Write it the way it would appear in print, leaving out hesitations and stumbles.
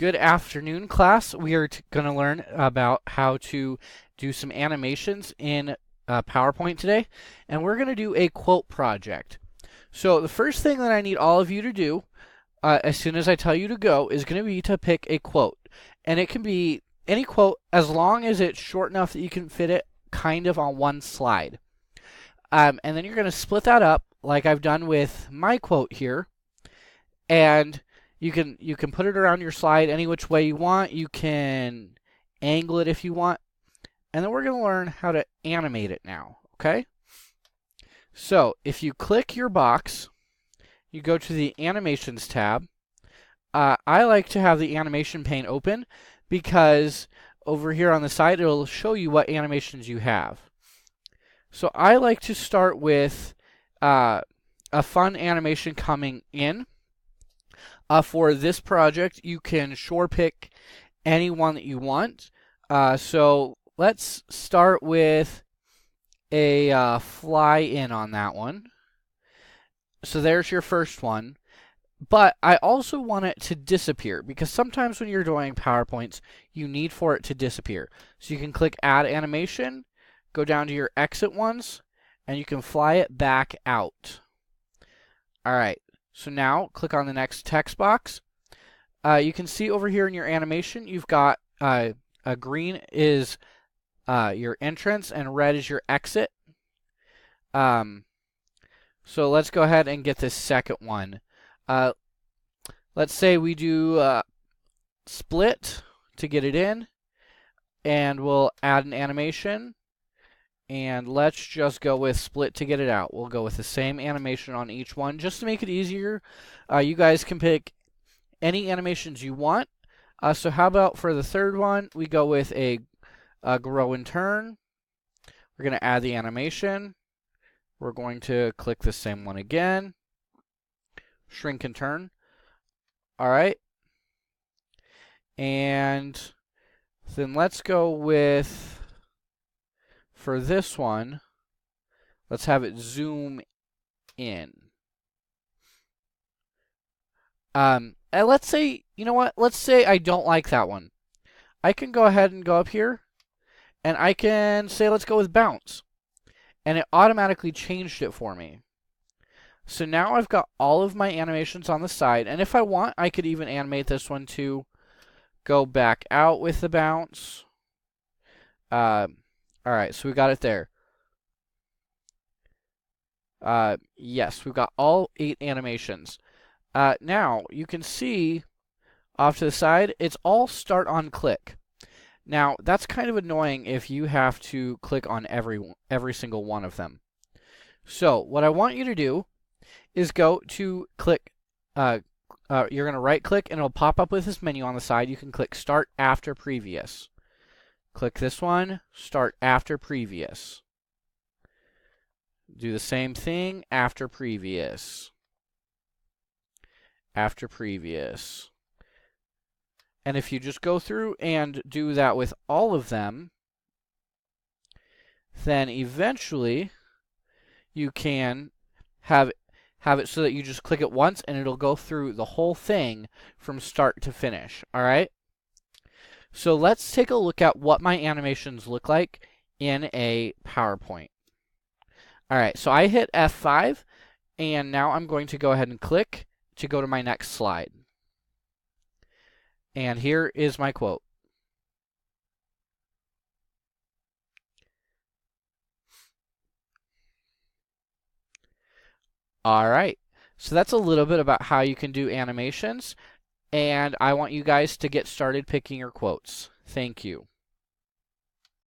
Good afternoon, class. We are going to learn about how to do some animations in PowerPoint today, and we're going to do a quote project. So the first thing that I need all of you to do, as soon as I tell you to go, is going to be to pick a quote. And it can be any quote as long as it's short enough that you can fit it kind of on one slide. And then you're going to split that up like I've done with my quote here, and you can put it around your slide any which way you want. You can angle it if you want. And then we're going to learn how to animate it now, okay? So if you click your box, you go to the Animations tab. I like to have the animation pane open because over here on the side, it'll show you what animations you have. So I like to start with a fun animation coming in. For this project, you can sure pick any one that you want. So let's start with a fly in on that one. So there's your first one. But I also want it to disappear because sometimes when you're doing PowerPoints, you need for it to disappear. So you can click Add Animation, go down to your Exit ones, and you can fly it back out. All right. So now click on the next text box. You can see over here in your animation, you've got a green is your entrance and red is your exit. So let's go ahead and get this second one. Let's say we do split to get it in, and we'll add an animation. And let's just go with split to get it out. We'll go with the same animation on each one just to make it easier. You guys can pick any animations you want. So how about for the third one, we go with a grow and turn. We're going to add the animation. We're going to click the same one again. Shrink and turn. All right. And then let's go with, for this one, let's have it zoom in. And let's say, you know what? Let's say I don't like that one. I can go ahead and go up here, and I can say let's go with bounce. And it automatically changed it for me. So now I've got all of my animations on the side, and if I want, I could even animate this one to go back out with the bounce. All right, so we got it there. Yes, we've got all 8 animations. Now, you can see off to the side, it's all start on click. Now, that's kind of annoying if you have to click on every single one of them. So, what I want you to do is go to click, you're going to right click and it'll pop up with this menu on the side. You can click Start After Previous. Click this one, Start After Previous. Do the same thing, After Previous. After Previous. And if you just go through and do that with all of them, then eventually you can have it so that you just click it once and it'll go through the whole thing from start to finish. All right? So let's take a look at what my animations look like in a PowerPoint. All right, so I hit F5, and now I'm going to go ahead and click to go to my next slide. And here is my quote. All right, so that's a little bit about how you can do animations, and I want you guys to get started picking your quotes. Thank you.